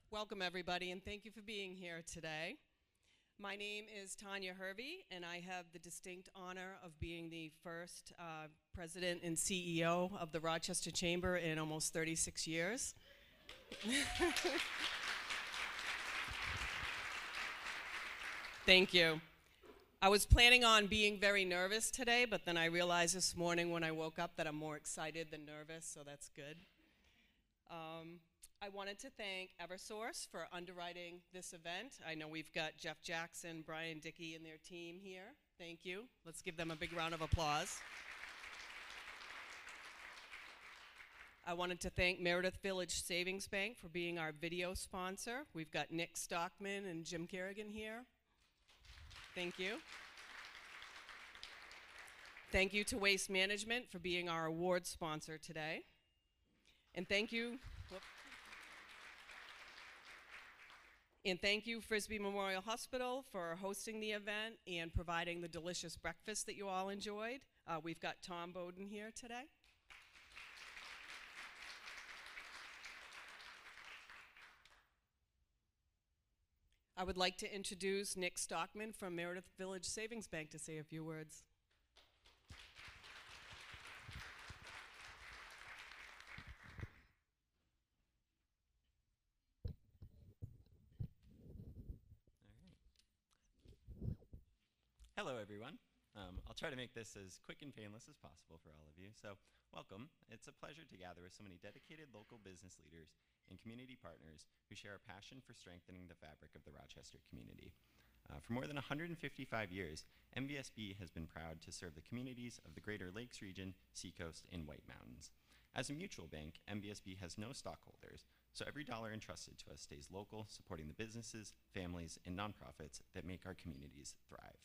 Welcome, everybody, and thank you for being here today. My name is Tanya Hervey, and I have the distinct honor of being the first president and CEO of the Rochester Chamber in almost 36 years. Thank you. I was planning on being very nervous today, but then I realized this morning when I woke up that I'm more excited than nervous, so that's good. I wanted to thank Eversource for underwriting this event. I know we've got Jeff Jackson, Brian Dickey, and their team here. Thank you. Let's give them a big round of applause. I wanted to thank Meredith Village Savings Bank for being our video sponsor. We've got Nick Stockman and Jim Kerrigan here. Thank you. Thank you to Waste Management for being our award sponsor today. And thank you. And thank you, Frisbee Memorial Hospital, for hosting the event and providing the delicious breakfast that you all enjoyed. We've got Tom Bowden here today. I would like to introduce Nick Stockman from Meredith Village Savings Bank to say a few words. Hello, everyone. I'll try to make this as quick and painless as possible for all of you. So, welcome. It's a pleasure to gather with so many dedicated local business leaders and community partners who share a passion for strengthening the fabric of the Rochester community. For more than 155 years, MVSB has been proud to serve the communities of the Greater Lakes region, Seacoast, and White Mountains. As a mutual bank, MVSB has no stockholders, so every dollar entrusted to us stays local, supporting the businesses, families, and nonprofits that make our communities thrive.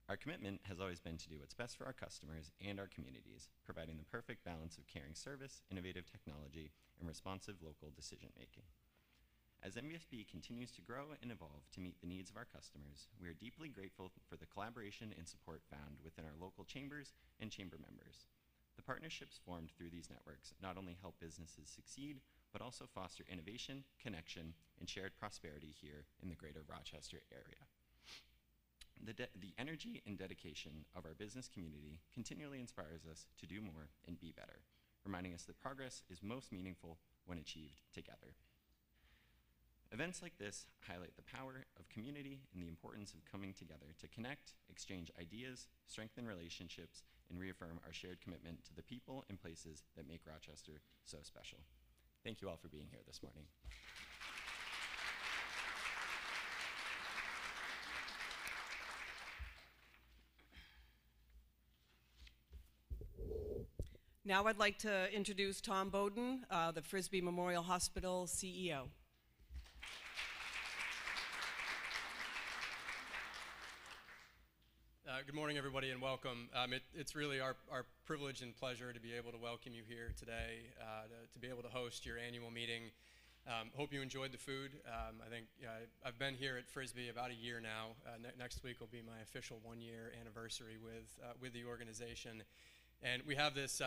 Our commitment has always been to do what's best for our customers and our communities, providing the perfect balance of caring service, innovative technology, and responsive local decision-making. As MVSB continues to grow and evolve to meet the needs of our customers, we are deeply grateful for the collaboration and support found within our local chambers and chamber members. The partnerships formed through these networks not only help businesses succeed, but also foster innovation, connection, and shared prosperity here in the greater Rochester area. The energy and dedication of our business community continually inspires us to do more and be better, reminding us that progress is most meaningful when achieved together. Events like this highlight the power of community and the importance of coming together to connect, exchange ideas, strengthen relationships, and reaffirm our shared commitment to the people and places that make Rochester so special. Thank you all for being here this morning. Now I'd like to introduce Tom Bowden, the Frisbee Memorial Hospital CEO. Good morning, everybody, and welcome. It's really our privilege and pleasure to be able to welcome you here today, to be able to host your annual meeting. Hope you enjoyed the food. I think I've been here at Frisbee about a year now. Next week will be my official one-year anniversary with the organization. And we have this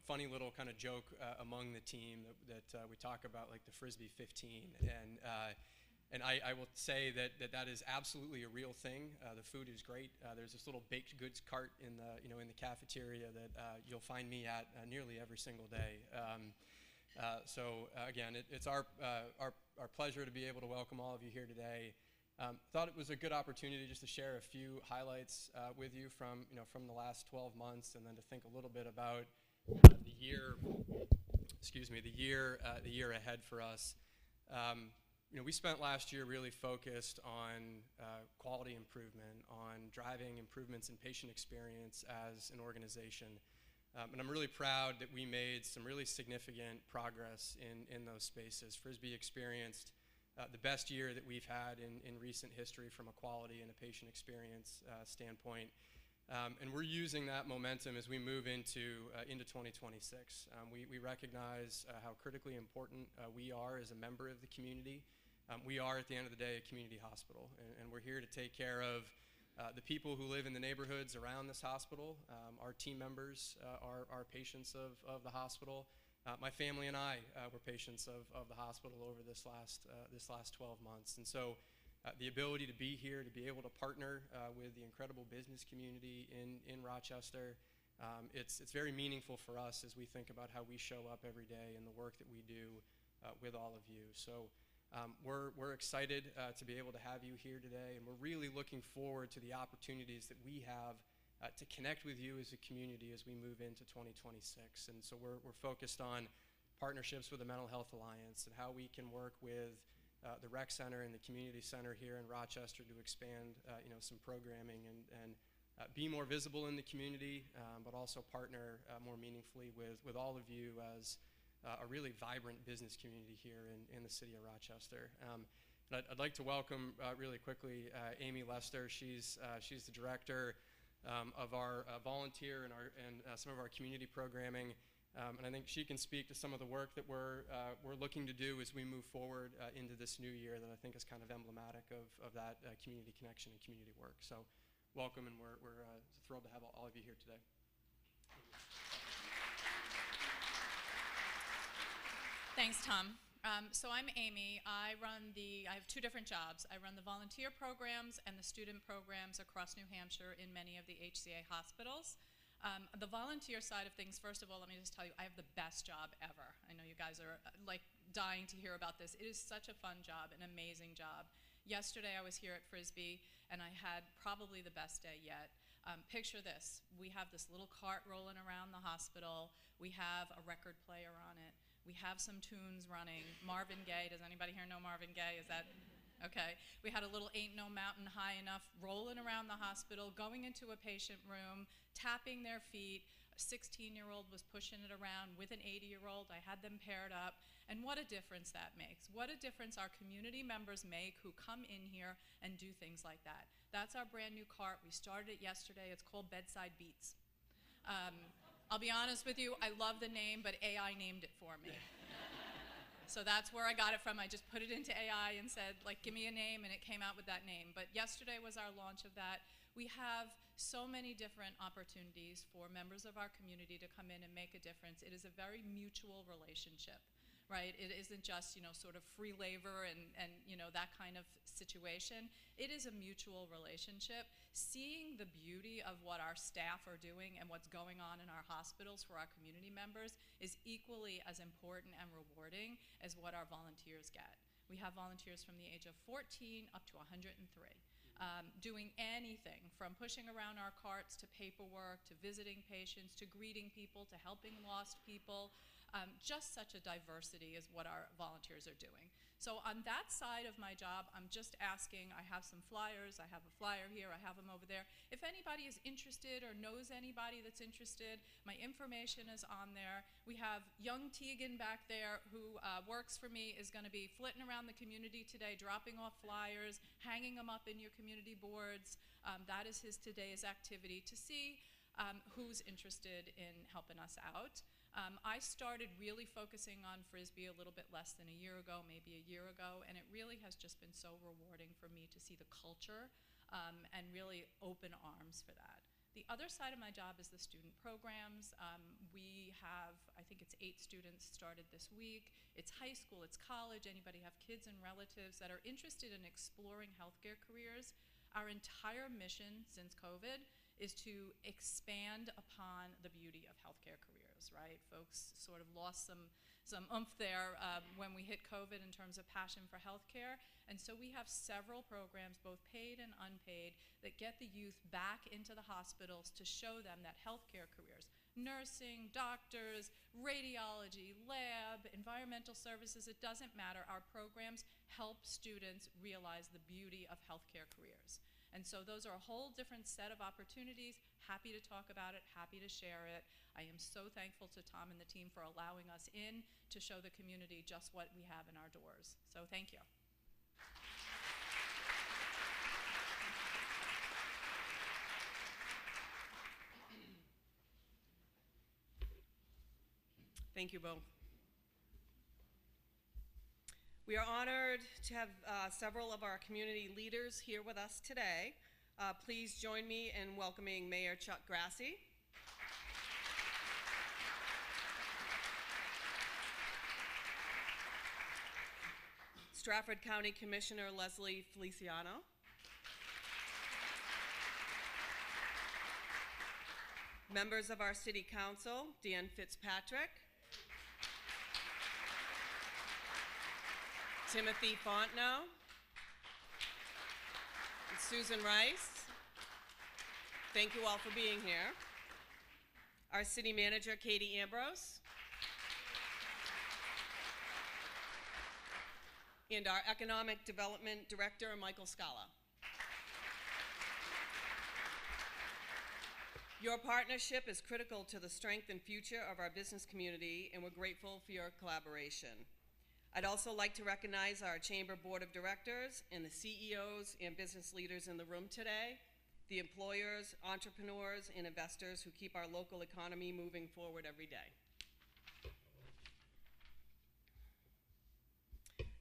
funny little kind of joke among the team that we talk about, like the Frisbee 15. And I will say that is absolutely a real thing. The food is great. There's this little baked goods cart in the cafeteria that you'll find me at nearly every single day. So again, it's our pleasure to be able to welcome all of you here today. Thought it was a good opportunity just to share a few highlights with you from the last 12 months, and then to think a little bit about the year ahead for us. We spent last year really focused on quality improvement, on driving improvements in patient experience as an organization. And I'm really proud that we made some really significant progress in those spaces. Frisbee experienced the best year that we've had in recent history from a quality and a patient experience standpoint. And we're using that momentum as we move into 2026. We recognize how critically important we are as a member of the community. We are, at the end of the day, a community hospital, and we're here to take care of the people who live in the neighborhoods around this hospital, our team members, our patients of the hospital, My family and I were patients of the hospital over this last 12 months. And so the ability to be here, to be able to partner with the incredible business community in Rochester, it's very meaningful for us as we think about how we show up every day and the work that we do with all of you. So we're excited to be able to have you here today, and we're really looking forward to the opportunities that we have to connect with you as a community as we move into 2026. And so we're focused on partnerships with the Mental Health Alliance and how we can work with the rec center and the community center here in Rochester to expand some programming and be more visible in the community, but also partner more meaningfully with all of you as a really vibrant business community here in the city of Rochester. And I'd like to welcome really quickly Amy Lester. She's the director of our volunteer and some of our community programming. And I think she can speak to some of the work that we're looking to do as we move forward into this new year that I think is kind of emblematic of that community connection and community work. So welcome, and we're thrilled to have all of you here today. Thanks, Tom. So I'm Amy. I have two different jobs. I run the volunteer programs and the student programs across New Hampshire in many of the HCA hospitals. The volunteer side of things, first of all, let me just tell you, I have the best job ever. I know you guys are like dying to hear about this. It is such a fun job, an amazing job. Yesterday I was here at Frisbee and I had probably the best day yet. Picture this, we have this little cart rolling around the hospital. We have a record player on it. We have some tunes running. Marvin Gaye, does anybody here know Marvin Gaye? Is that? Okay. We had a little Ain't No Mountain High Enough rolling around the hospital, going into a patient room, tapping their feet. A 16-year-old was pushing it around with an 80-year-old. I had them paired up. And what a difference that makes. What a difference our community members make who come in here and do things like that. That's our brand new cart. We started it yesterday. It's called Bedside Beats. I'll be honest with you, I love the name, but AI named it for me. So that's where I got it from. I just put it into AI and said, like, give me a name, and it came out with that name. But yesterday was our launch of that. We have so many different opportunities for members of our community to come in and make a difference. It is a very mutual relationship, right? It isn't just, sort of free labor and that kind of situation. It is a mutual relationship. Seeing the beauty of what our staff are doing and what's going on in our hospitals for our community members is equally as important and rewarding as what our volunteers get. We have volunteers from the age of 14 up to 103. Doing anything from pushing around our carts to paperwork, to visiting patients, to greeting people, to helping lost people. Just such a diversity is what our volunteers are doing. So on that side of my job, I'm just asking, I have some flyers, I have a flyer here, I have them over there. If anybody is interested or knows anybody that's interested, my information is on there. We have young Tegan back there who works for me, is gonna be flitting around the community today, dropping off flyers, hanging them up in your community boards. That is his today's activity, to see who's interested in helping us out. I started really focusing on Frisbee a little bit less than a year ago, maybe a year ago, and it really has just been so rewarding for me to see the culture and really open arms for that. The other side of my job is the student programs. We have, I think it's 8 students started this week. It's high school, it's college, anybody have kids and relatives that are interested in exploring healthcare careers. Our entire mission since COVID is to expand upon the beauty of healthcare careers, right? Folks sort of lost some oomph there when we hit COVID in terms of passion for healthcare. And so we have several programs, both paid and unpaid, that get the youth back into the hospitals to show them that healthcare careers, nursing, doctors, radiology, lab, environmental services, it doesn't matter. Our programs help students realize the beauty of healthcare careers. And so those are a whole different set of opportunities. Happy to talk about it, happy to share it. I am so thankful to Tom and the team for allowing us in to show the community just what we have in our doors. So thank you. Thank you both. We are honored to have several of our community leaders here with us today. Please join me in welcoming Mayor Chuck Grassi. Stratford County Commissioner Leslie Feliciano. Members of our City Council, Dan Fitzpatrick, Timothy Fontenot, and Susan Rice. Thank you all for being here. Our City Manager, Katie Ambrose. And our Economic Development Director, Michael Scala. Your partnership is critical to the strength and future of our business community, and we're grateful for your collaboration. I'd also like to recognize our Chamber Board of Directors and the CEOs and business leaders in the room today, the employers, entrepreneurs, and investors who keep our local economy moving forward every day.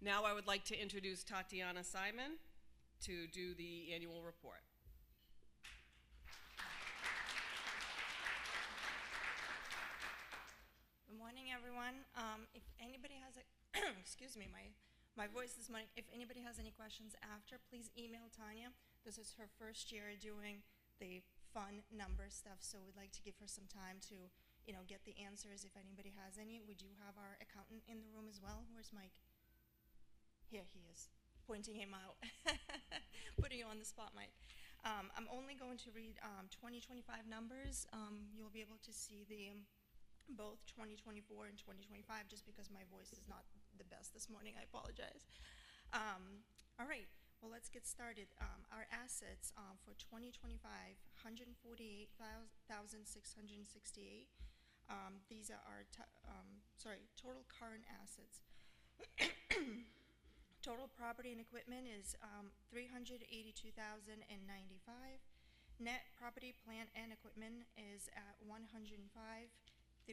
Now I would like to introduce Tatiana Simon to do the annual report. Good morning, everyone. If anybody has a, excuse me, my voice this morning. If anybody has any questions after, please email Tanya. This is her first year doing the fun number stuff, so we'd like to give her some time to, get the answers if anybody has any. We do have our accountant in the room as well. Where's Mike? Here he is, pointing him out, putting you on the spot, Mike. I'm only going to read 2025 numbers. You'll be able to see the both 2024 and 2025, just because my voice is not the best this morning. I apologize. All right, well, let's get started. Our assets for 2025, 148,668. These are our total current assets. Total property and equipment is 382,095. Net property, plant, and equipment is at 105,375.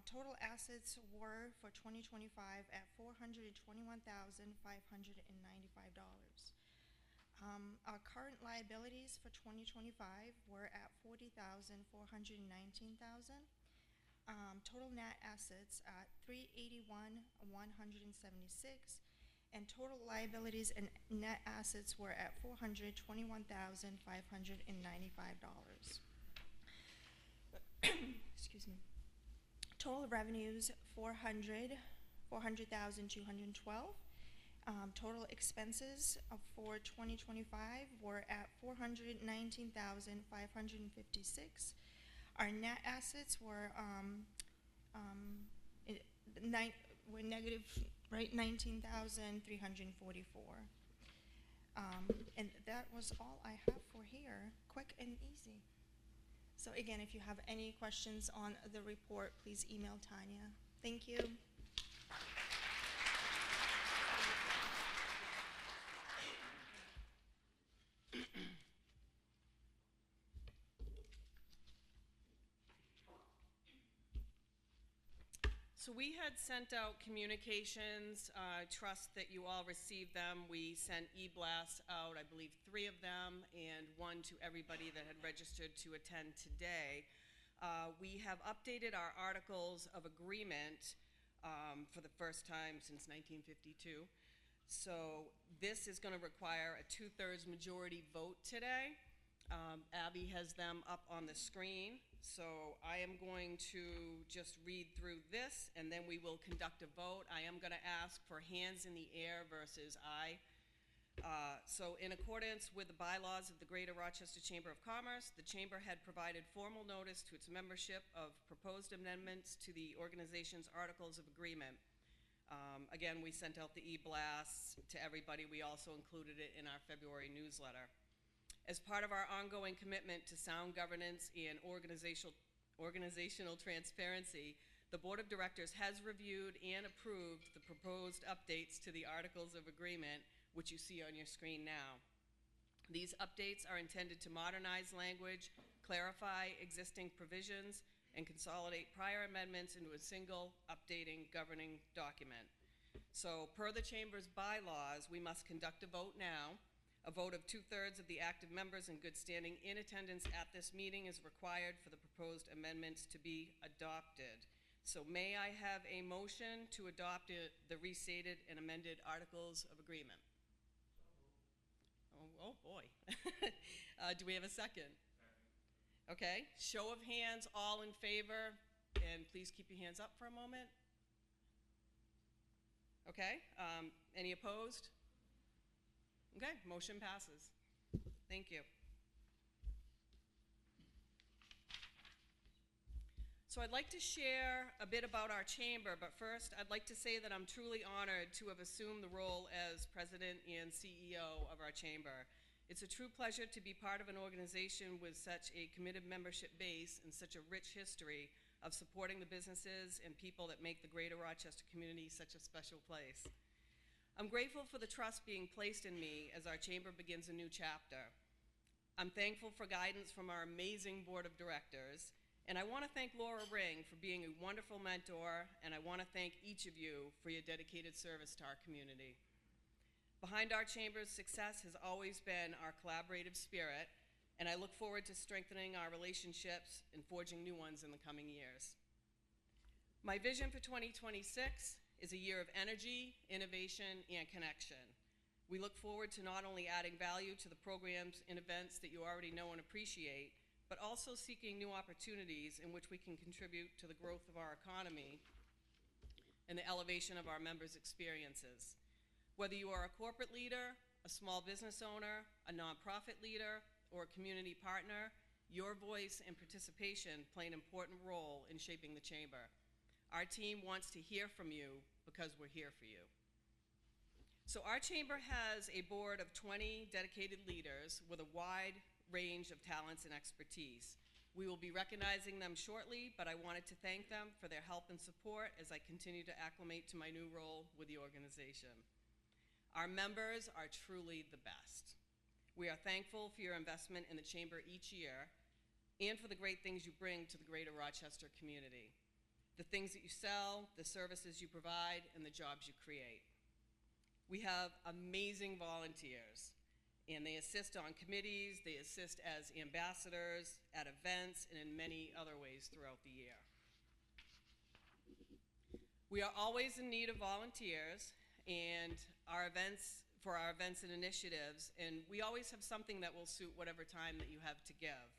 Total assets were for 2025 at $421,595. Our current liabilities for 2025 were at $40,419,000. Total net assets at $381,176, and total liabilities and net assets were at $421,595. Excuse me. Total revenues $400,212. Total expenses for 2025 were at $419,556. Our net assets were negative, right, 19,344. And that was all I have for here, quick and easy. So again, if you have any questions on the report, please email Tanya. Thank you. So we had sent out communications, trust that you all received them. We sent e-blasts out, I believe 3 of them, and 1 to everybody that had registered to attend today. We have updated our articles of agreement for the first time since 1952. So this is going to require a 2/3 majority vote today. Abby has them up on the screen. So I am going to just read through this, and then we will conduct a vote. I am going to ask for hands in the air versus aye. So in accordance with the bylaws of the Greater Rochester Chamber of Commerce, the Chamber had provided formal notice to its membership of proposed amendments to the organization's Articles of Agreement. Again, we sent out the e-blasts to everybody. We also included it in our February newsletter. As part of our ongoing commitment to sound governance and organizational transparency, the Board of Directors has reviewed and approved the proposed updates to the Articles of Agreement, which you see on your screen now. These updates are intended to modernize language, clarify existing provisions, and consolidate prior amendments into a single updating governing document. So per the Chamber's bylaws, we must conduct a vote now. A vote of 2/3 of the active members in good standing in attendance at this meeting is required for the proposed amendments to be adopted. So may I have a motion to adopt the restated and amended Articles of Agreement? Oh boy. Do we have a second? Okay, show of hands, all in favor, and please keep your hands up for a moment. Okay, any opposed? Okay, motion passes. Thank you. So I'd like to share a bit about our chamber, but first I'd like to say that I'm truly honored to have assumed the role as president and CEO of our chamber. It's a true pleasure to be part of an organization with such a committed membership base and such a rich history of supporting the businesses and people that make the greater Rochester community such a special place. I'm grateful for the trust being placed in me as our chamber begins a new chapter. I'm thankful for guidance from our amazing board of directors, and I want to thank Laura Ring for being a wonderful mentor, and I want to thank each of you for your dedicated service to our community. Behind our chamber's success has always been our collaborative spirit, and I look forward to strengthening our relationships and forging new ones in the coming years. My vision for 2026 is a year of energy, innovation, and connection. We look forward to not only adding value to the programs and events that you already know and appreciate, but also seeking new opportunities in which we can contribute to the growth of our economy and the elevation of our members' experiences. Whether you are a corporate leader, a small business owner, a nonprofit leader, or a community partner, your voice and participation play an important role in shaping the chamber. Our team wants to hear from you because we're here for you. So our chamber has a board of 20 dedicated leaders with a wide range of talents and expertise. We will be recognizing them shortly, but I wanted to thank them for their help and support as I continue to acclimate to my new role with the organization. Our members are truly the best. We are thankful for your investment in the chamber each year and for the great things you bring to the greater Rochester community, the things that you sell, the services you provide, and the jobs you create. We have amazing volunteers, and they assist on committees, they assist as ambassadors, at events, and in many other ways throughout the year. We are always in need of volunteers and for our events and initiatives, and we always have something that will suit whatever time that you have to give.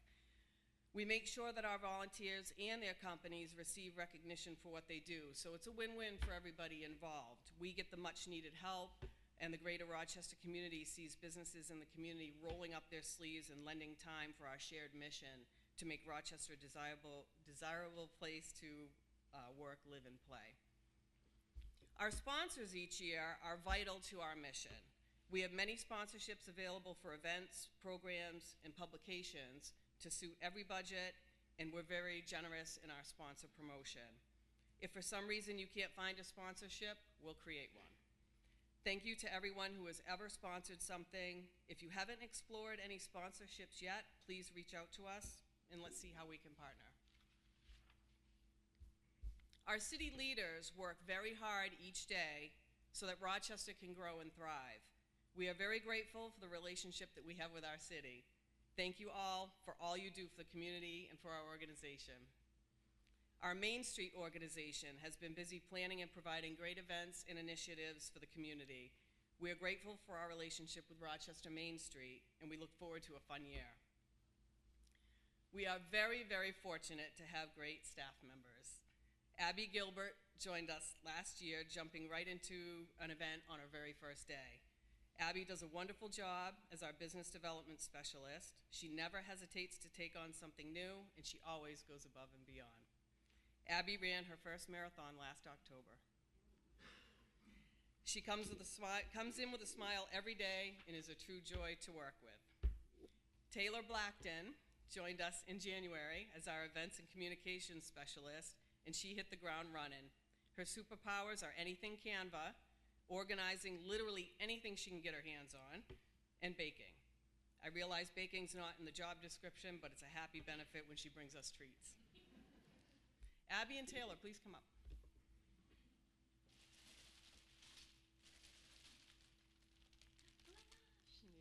We make sure that our volunteers and their companies receive recognition for what they do, so it's a win-win for everybody involved. We get the much-needed help, and the greater Rochester community sees businesses in the community rolling up their sleeves and lending time for our shared mission to make Rochester a desirable place to work, live, and play. Our sponsors each year are vital to our mission. We have many sponsorships available for events, programs, and publications to suit every budget, and we're very generous in our sponsor promotion. If for some reason you can't find a sponsorship, we'll create one. Thank you to everyone who has ever sponsored something. If you haven't explored any sponsorships yet, please reach out to us and let's see how we can partner. Our city leaders work very hard each day so that Rochester can grow and thrive. We are very grateful for the relationship that we have with our city. Thank you all for all you do for the community and for our organization. Our Main Street organization has been busy planning and providing great events and initiatives for the community. We are grateful for our relationship with Rochester Main Street, and we look forward to a fun year. We are very, very fortunate to have great staff members. Abby Gilbert joined us last year, jumping right into an event on our very first day. Abby does a wonderful job as our business development specialist. She never hesitates to take on something new, and she always goes above and beyond. Abby ran her first marathon last October. She comes in with a smile every day and is a true joy to work with. Taylor Blackton joined us in January as our events and communications specialist, and she hit the ground running. Her superpowers are anything Canva, organizing literally anything she can get her hands on, and baking. I realize baking's not in the job description, but it's a happy benefit when she brings us treats. Abby and Taylor, please come up. There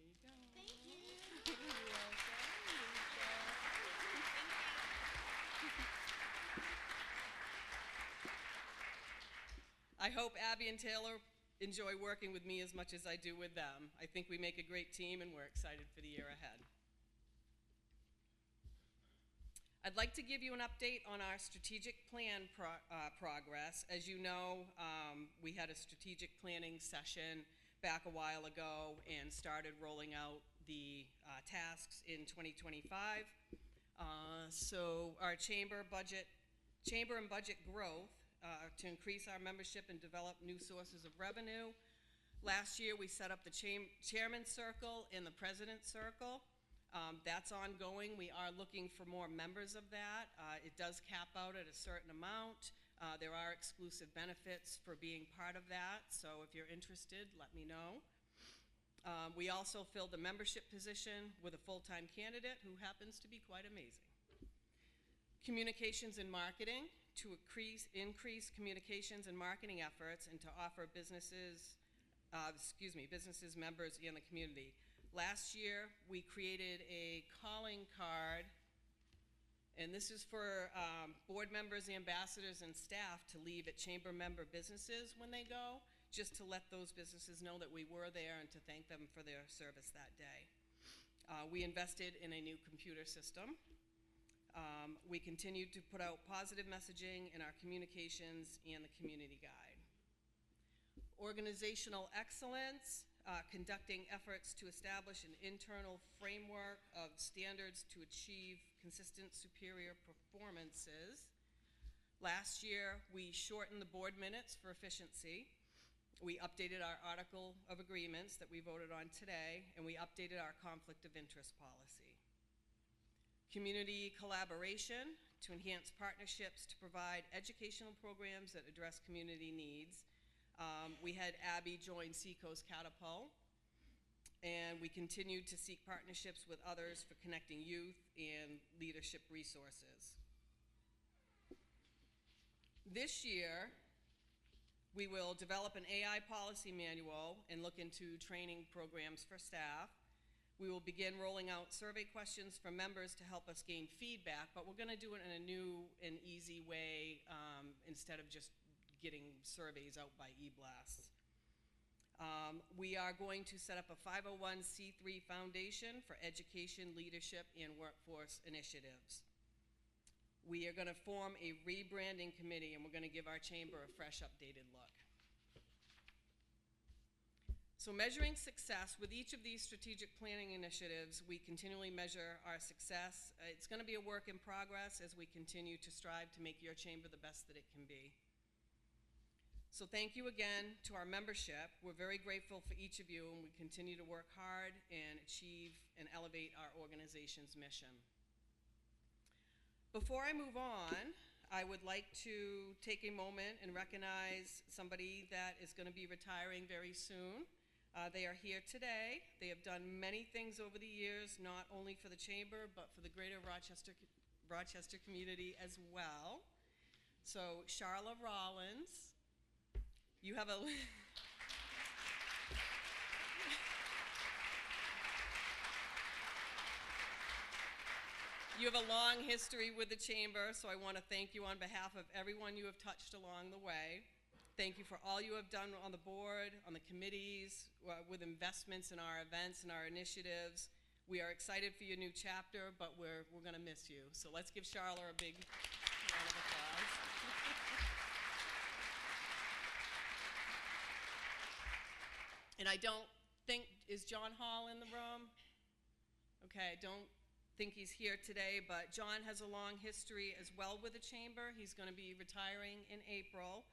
you go. Thank you. You're welcome. I hope Abby and Taylor enjoy working with me as much as I do with them. I think we make a great team, and we're excited for the year ahead. I'd like to give you an update on our strategic plan progress. As you know, we had a strategic planning session back a while ago and started rolling out the tasks in 2025. So our chamber and budget growth to increase our membership and develop new sources of revenue. Last year, we set up the chairman's circle and the president's circle. That's ongoing. We are looking for more members of that. It does cap out at a certain amount. There are exclusive benefits for being part of that, so if you're interested, let me know. We also filled the membership position with a full-time candidate who happens to be quite amazing. Communications and marketing, to increase communications and marketing efforts and to offer businesses, members, and the community. Last year, we created a calling card, and this is for board members, ambassadors, and staff to leave at chamber member businesses when they go, just to let those businesses know that we were there and to thank them for their service that day. We invested in a new computer system. We continued to put out positive messaging in our communications and the community guide. Organizational excellence, conducting efforts to establish an internal framework of standards to achieve consistent superior performances. Last year, we shortened the board minutes for efficiency. We updated our article of agreements that we voted on today, and we updated our conflict of interest policy. Community collaboration to enhance partnerships to provide educational programs that address community needs. We had Abby join Seacoast Catapult, and we continued to seek partnerships with others for connecting youth and leadership resources. This year, we will develop an AI policy manual and look into training programs for staff. We will begin rolling out survey questions for members to help us gain feedback, but we're going to do it in a new and easy way instead of just getting surveys out by e-blasts. We are going to set up a 501c3 foundation for education, leadership, and workforce initiatives. We are going to form a rebranding committee, and we're going to give our chamber a fresh, updated look. So measuring success with each of these strategic planning initiatives, we continually measure our success. It's going to be a work in progress as we continue to strive to make your chamber the best that it can be. So thank you again to our membership. We're very grateful for each of you, and we continue to work hard and achieve and elevate our organization's mission. Before I move on, I would like to take a moment and recognize somebody that is going to be retiring very soon. They are here today. They have done many things over the years, not only for the chamber, but for the greater Rochester community as well. So, Charla Rollins, you have a you have a long history with the chamber, so I want to thank you on behalf of everyone you have touched along the way. Thank you for all you have done on the board, on the committees, with investments in our events and our initiatives. We are excited for your new chapter, but we're going to miss you. So let's give Charla a big round of applause. And I don't think, is John Hall in the room? Okay, I don't think he's here today, but John has a long history as well with the chamber. He's going to be retiring in April.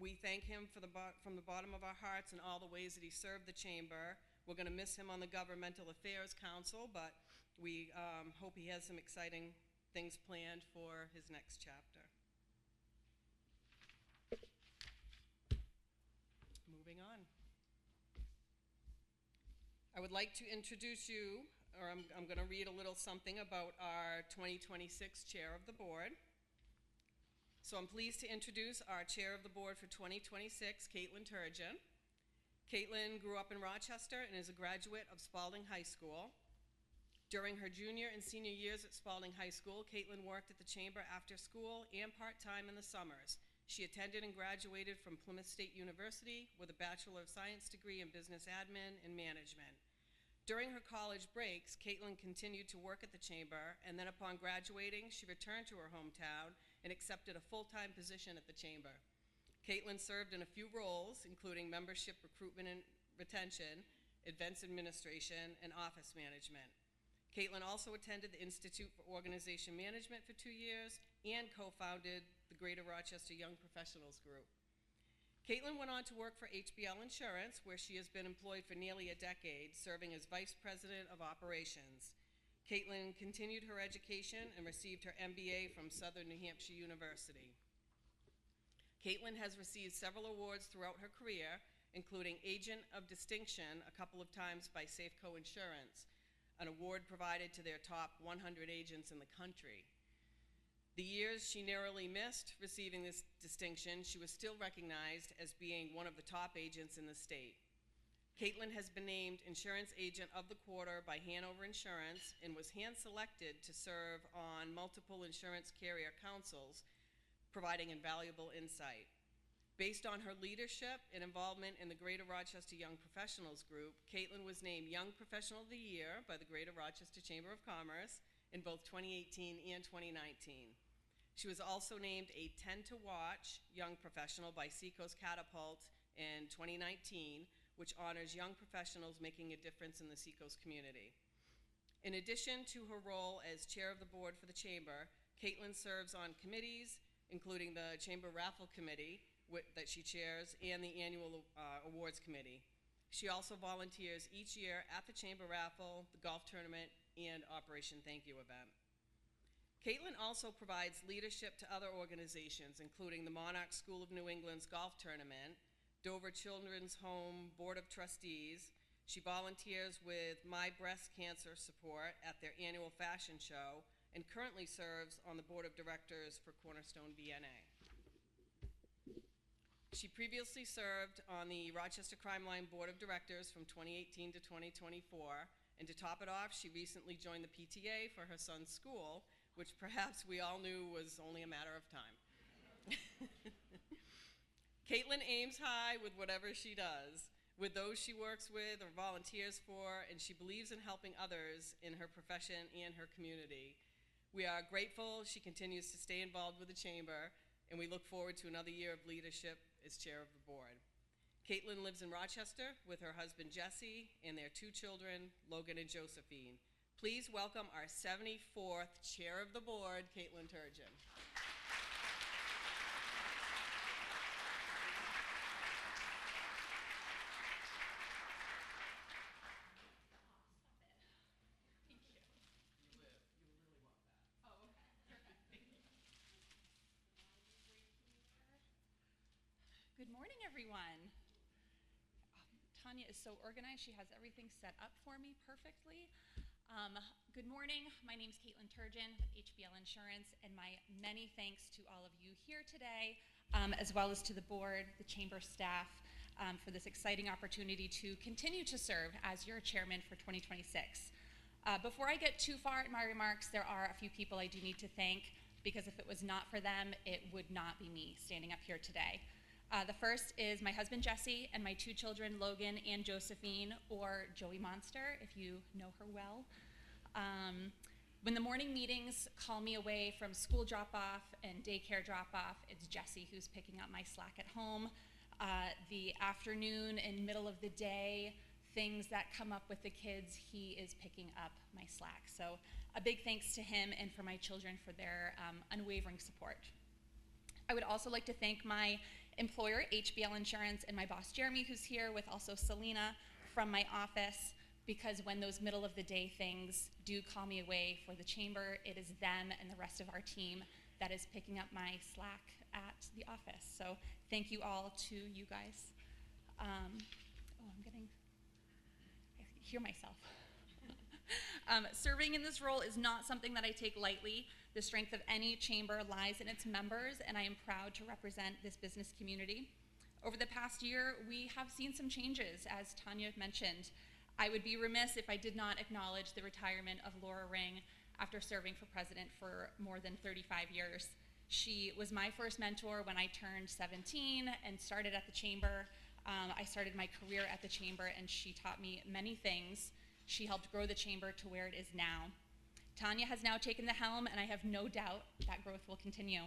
We thank him from the bottom of our hearts in all the ways that he served the chamber. We're going to miss him on the Governmental Affairs Council, but we hope he has some exciting things planned for his next chapter. Moving on. I would like to introduce you, or I'm going to read a little something about our 2026 Chair of the Board. So I'm pleased to introduce our Chair of the Board for 2026, Caitlin Turgeon. Caitlin grew up in Rochester and is a graduate of Spalding High School. During her junior and senior years at Spalding High School, Caitlin worked at the chamber after school and part-time in the summers. She attended and graduated from Plymouth State University with a Bachelor of Science degree in Business Admin and Management. During her college breaks, Caitlin continued to work at the Chamber, and then upon graduating, she returned to her hometown and accepted a full-time position at the Chamber. Caitlin served in a few roles, including membership recruitment and retention, events administration, and office management. Caitlin also attended the Institute for Organization Management for 2 years and co-founded the Greater Rochester Young Professionals Group. Caitlin went on to work for HBL Insurance, where she has been employed for nearly a decade, serving as Vice President of Operations. Caitlin continued her education and received her MBA from Southern New Hampshire University. Caitlin has received several awards throughout her career, including Agent of Distinction a couple of times by Safeco Insurance, an award provided to their top 100 agents in the country. The years she narrowly missed receiving this distinction, she was still recognized as being one of the top agents in the state. Caitlin has been named Insurance Agent of the Quarter by Hanover Insurance and was hand-selected to serve on multiple insurance carrier councils, providing invaluable insight. Based on her leadership and involvement in the Greater Rochester Young Professionals Group, Caitlin was named Young Professional of the Year by the Greater Rochester Chamber of Commerce in both 2018 and 2019. She was also named a 10 to Watch Young Professional by Seacoast Catapult in 2019, which honors young professionals making a difference in the Seacoast community. In addition to her role as chair of the board for the Chamber, Caitlin serves on committees, including the Chamber Raffle Committee that she chairs and the annual awards committee. She also volunteers each year at the Chamber Raffle, the golf tournament, and Operation Thank You event. Caitlin also provides leadership to other organizations, including the Monarch School of New England's golf tournament, Dover Children's Home Board of Trustees. She volunteers with My Breast Cancer Support at their annual fashion show and currently serves on the board of directors for Cornerstone VNA. She previously served on the Rochester Crime Line Board of Directors from 2018 to 2024, and to top it off, she recently joined the PTA for her son's school, which perhaps we all knew was only a matter of time. Caitlin aims high with whatever she does, with those she works with or volunteers for, and she believes in helping others in her profession and her community. We are grateful she continues to stay involved with the Chamber, and we look forward to another year of leadership as chair of the board. Caitlin lives in Rochester with her husband Jesse and their 2 children, Logan and Josephine. Please welcome our 74th chair of the board, Caitlin Turgeon. Good morning, everyone. Tanya is so organized. She has everything set up for me perfectly. Good morning. My name is Caitlin Turgeon with HBL Insurance, and my many thanks to all of you here today, as well as to the board, the Chamber staff, for this exciting opportunity to continue to serve as your chairman for 2026. Before I get too far in my remarks, there are a few people I do need to thank, because if it was not for them, it would not be me standing up here today. The first is my husband Jesse and my 2 children Logan and Josephine, or Joey Monster if you know her well. When the morning meetings call me away from school drop-off and daycare drop-off, it's Jesse who's picking up my slack at home. The afternoon and middle of the day things that come up with the kids, he is picking up my slack. So a big thanks to him and for my children for their unwavering support. I would also like to thank my employer, HBL Insurance, and my boss, Jeremy, who's here, with also Selena from my office, because when those middle of the day things do call me away for the Chamber, it is them and the rest of our team that is picking up my slack at the office. So thank you all to you guys. I hear myself. Serving in this role is not something that I take lightly. The strength of any chamber lies in its members, and I am proud to represent this business community. Over the past year, we have seen some changes, as Tanya mentioned. I would be remiss if I did not acknowledge the retirement of Laura Ring after serving for president for more than 35 years. She was my first mentor when I turned 17 and started at the Chamber. I started my career at the Chamber, and she taught me many things. She helped grow the Chamber to where it is now. Tanya has now taken the helm, and I have no doubt that growth will continue.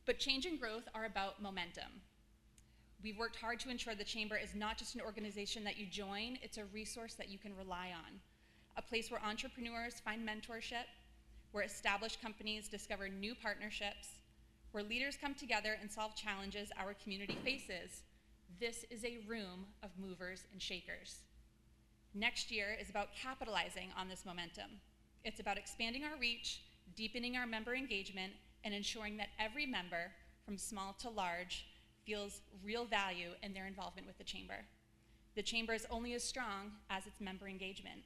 But change and growth are about momentum. We've worked hard to ensure the Chamber is not just an organization that you join, it's a resource that you can rely on. A place where entrepreneurs find mentorship, where established companies discover new partnerships, where leaders come together and solve challenges our community faces. This is a room of movers and shakers. Next year is about capitalizing on this momentum. It's about expanding our reach, deepening our member engagement, and ensuring that every member, from small to large, feels real value in their involvement with the Chamber. The Chamber is only as strong as its member engagement.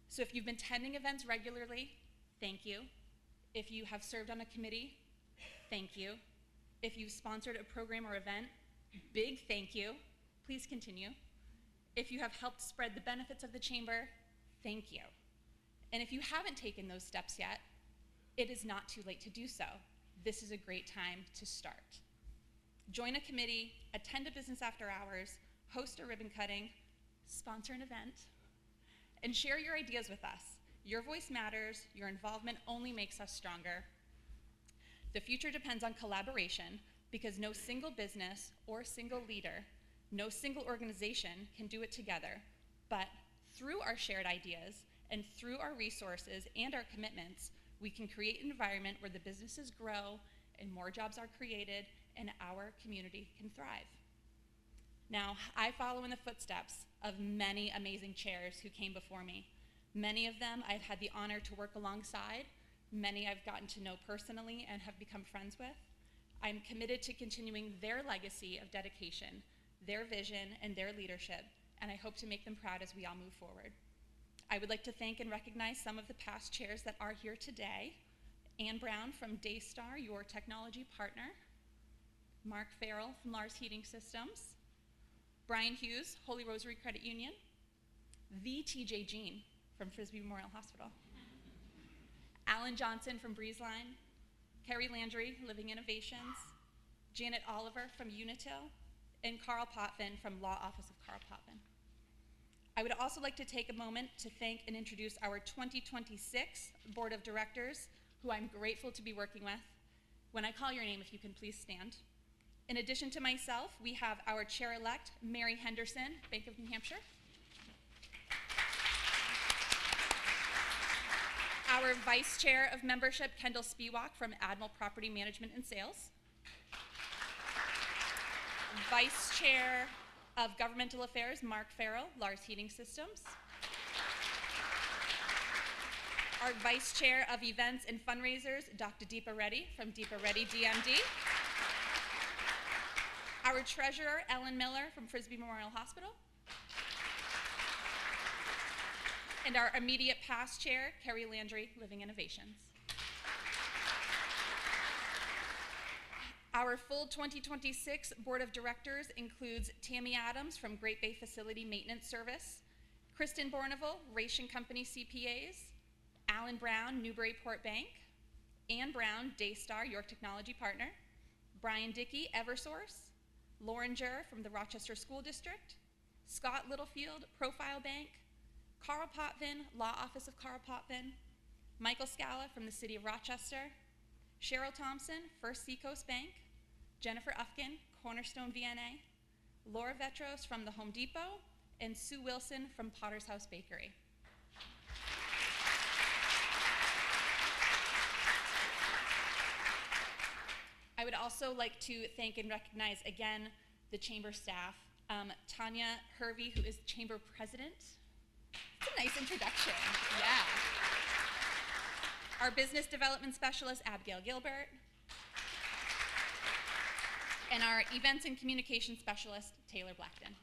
So if you've been attending events regularly, thank you. If you have served on a committee, thank you. If you've sponsored a program or event, big thank you. Please continue. If you have helped spread the benefits of the Chamber, thank you. And if you haven't taken those steps yet, it is not too late to do so. This is a great time to start. Join a committee, attend a business after hours, host a ribbon cutting, sponsor an event, and share your ideas with us. Your voice matters. Your involvement only makes us stronger. The future depends on collaboration because no single business or single leader, no single organization can do it together. But through our shared ideas and through our resources and our commitments, we can create an environment where the businesses grow and more jobs are created and our community can thrive. Now, I follow in the footsteps of many amazing chairs who came before me. Many of them I've had the honor to work alongside. Many I've gotten to know personally and have become friends with. I'm committed to continuing their legacy of dedication, their vision, and their leadership, and I hope to make them proud as we all move forward. I would like to thank and recognize some of the past chairs that are here today. Ann Brown from Daystar, your technology partner. Mark Farrell from Lars Heating Systems. Brian Hughes, Holy Rosary Credit Union. The TJ Jean from Frisbee Memorial Hospital. Alan Johnson from BreezeLine. Carrie Landry, Living Innovations. Janet Oliver from Unitil. And Carl Potvin from Law Office of Carl Potvin. I would also like to take a moment to thank and introduce our 2026 Board of Directors, who I'm grateful to be working with. When I call your name, if you can please stand. In addition to myself, we have our Chair-elect, Mary Henderson, Bank of New Hampshire. Our Vice Chair of Membership, Kendall Spiewak from Admiral Property Management and Sales. Vice Chair of Governmental Affairs, Mark Farrell, Lars Heating Systems. Our Vice Chair of Events and Fundraisers, Dr. Deepa Reddy from Deepa Reddy DMD. Our Treasurer, Ellen Miller from Frisbee Memorial Hospital. And our immediate past Chair, Carrie Landry, Living Innovations. Our full 2026 Board of Directors includes Tammy Adams from Great Bay Facility Maintenance Service, Kristen Bourneval, Ration Company CPAs, Alan Brown, Newburyport Bank, Ann Brown, Daystar, your technology partner, Brian Dickey, Eversource, Lauren Jurr from the Rochester School District, Scott Littlefield, Profile Bank, Carl Potvin, Law Office of Carl Potvin, Michael Scala from the City of Rochester, Cheryl Thompson, First Seacoast Bank, Jennifer Ufkin, Cornerstone VNA, Laura Vetros from the Home Depot, and Sue Wilson from Potter's House Bakery. I would also like to thank and recognize again the Chamber staff. Tanya Hervey, who is Chamber President. It's a nice introduction, yeah. Our Business Development Specialist, Abigail Gilbert. And our Events and Communication Specialist, Taylor Blackton.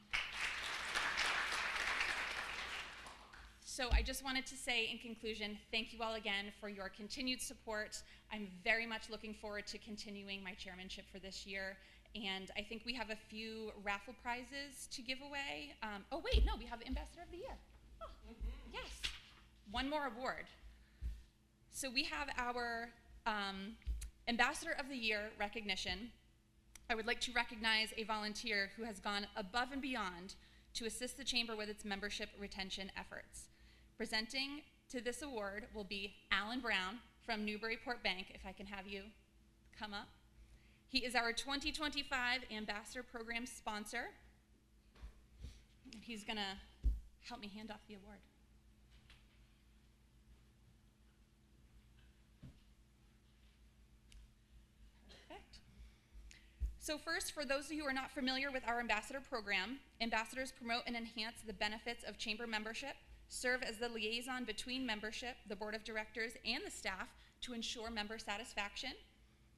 So I just wanted to say in conclusion, thank you all again for your continued support. I'm very much looking forward to continuing my chairmanship for this year. And I think we have a few raffle prizes to give away. Oh wait, no, we have Ambassador of the Year. Oh, yes, one more award. So we have our Ambassador of the Year recognition, I would like to recognize a volunteer who has gone above and beyond to assist the Chamber with its membership retention efforts. Presenting to this award will be Alan Brown from Newburyport Bank, if I can have you come up. He is our 2025 Ambassador Program sponsor. And he's gonna help me hand off the award. Perfect. So first, for those of you who are not familiar with our Ambassador Program, ambassadors promote and enhance the benefits of Chamber membership, serve as the liaison between membership, the board of directors, and the staff to ensure member satisfaction.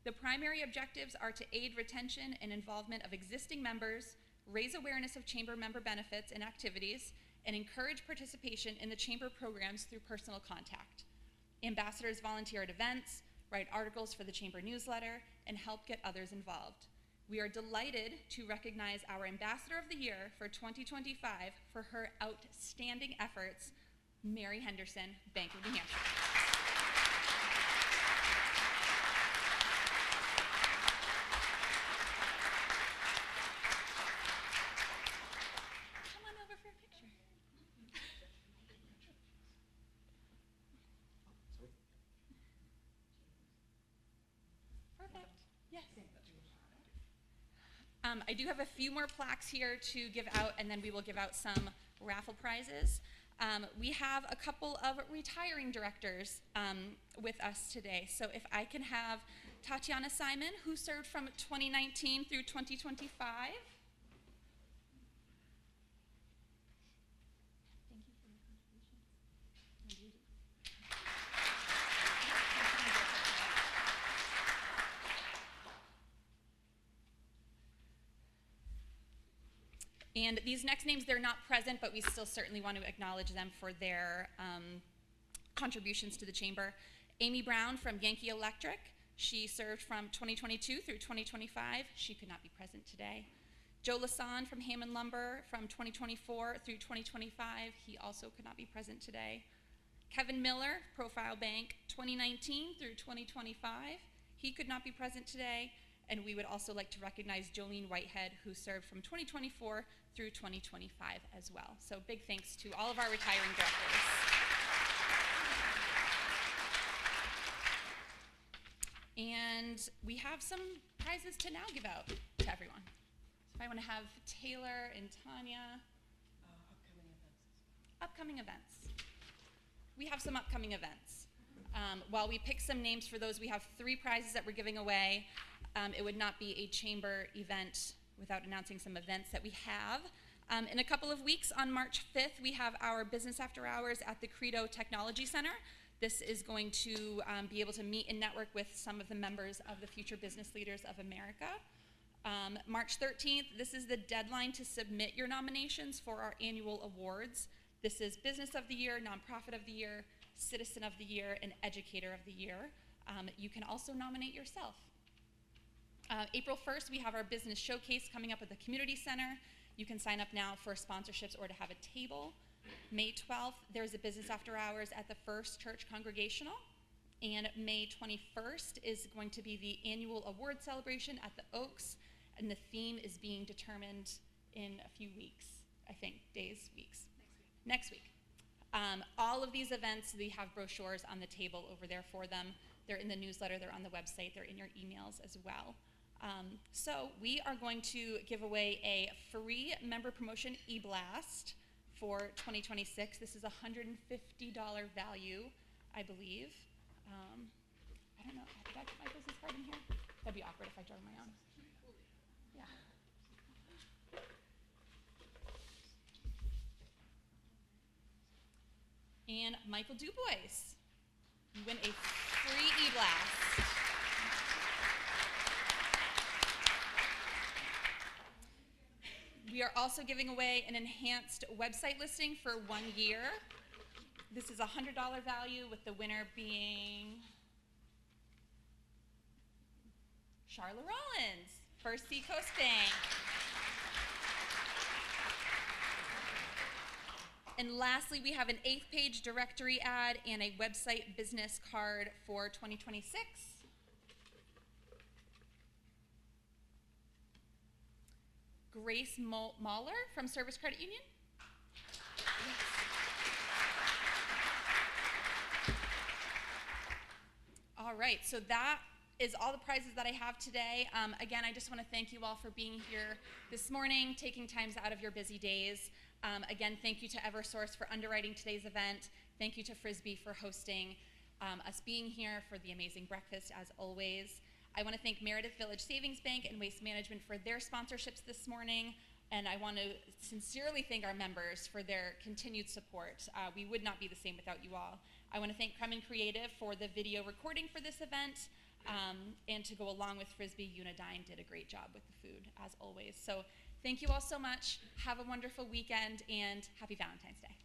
The primary objectives are to aid retention and involvement of existing members, raise awareness of Chamber member benefits and activities, and encourage participation in the Chamber programs through personal contact. Ambassadors volunteer at events, write articles for the Chamber newsletter, and help get others involved. We are delighted to recognize our Ambassador of the Year for 2025 for her outstanding efforts, Mary Henderson, Bank of New Hampshire. Come on over for a picture. Perfect. Yes. I do have a few more plaques here to give out, and then we will give out some raffle prizes. We have a couple of retiring directors with us today. So if I can have Tatiana Simon, who served from 2019 through 2025. Thank you for your contribution. And these next names, they're not present, but we still certainly want to acknowledge them for their contributions to the Chamber. Amy Brown from Yankee Electric. She served from 2022 through 2025. She could not be present today. Joe Lasan from Hammond Lumber from 2024 through 2025. He also could not be present today. Kevin Miller, Profile Bank, 2019 through 2025. He could not be present today. And we would also like to recognize Jolene Whitehead, who served from 2024 through 2025 as well. So big thanks to all of our retiring directors. And we have some prizes to now give out to everyone. So if I want to have Taylor and Tanya. Upcoming events. We have some upcoming events. While we pick some names for those, we have 3 prizes that we're giving away. It would not be a Chamber event without announcing some events that we have. In a couple of weeks, on March 5th, we have our Business After Hours at the Credo Technology Center. This is going to be able to meet and network with some of the members of the Future Business Leaders of America. March 13th, this is the deadline to submit your nominations for our annual awards. This is Business of the Year, Nonprofit of the Year, Citizen of the Year, and Educator of the Year. You can also nominate yourself. April 1st, we have our business showcase coming up at the community center. You can sign up now for sponsorships or to have a table. May 12th, there's a business after hours at the First Church Congregational. And May 21st is going to be the annual award celebration at the Oaks. And the theme is being determined in a few weeks, I think, days, weeks. Next week. All of these events, we have brochures on the table over there for them. They're in the newsletter, they're on the website, they're in your emails as well. So we are going to give away a free member promotion e-blast for 2026. This is a $150 value, I believe. I don't know, did I put my business card in here? That'd be awkward if I drove my own. Yeah. And Michael Dubois, you win a free e-blast. We are also giving away an enhanced website listing for 1 year. This is a $100 value, with the winner being Charlotte Rollins, First Seacoast Bank. And lastly, we have an 8th-page directory ad and a website business card for 2026. Grace Mahler from Service Credit Union. All right, so that is all the prizes that I have today. Again, I just want to thank you all for being here this morning, taking times out of your busy days. Again, thank you to Eversource for underwriting today's event. Thank you to Frisbee for hosting us being here, for the amazing breakfast as always. I want to thank Meredith Village Savings Bank and Waste Management for their sponsorships this morning. And I want to sincerely thank our members for their continued support. We would not be the same without you all. I want to thank Kremen Creative for the video recording for this event. And to go along with Frisbee, Unidyne did a great job with the food, as always. So thank you all so much. Have a wonderful weekend, and happy Valentine's Day.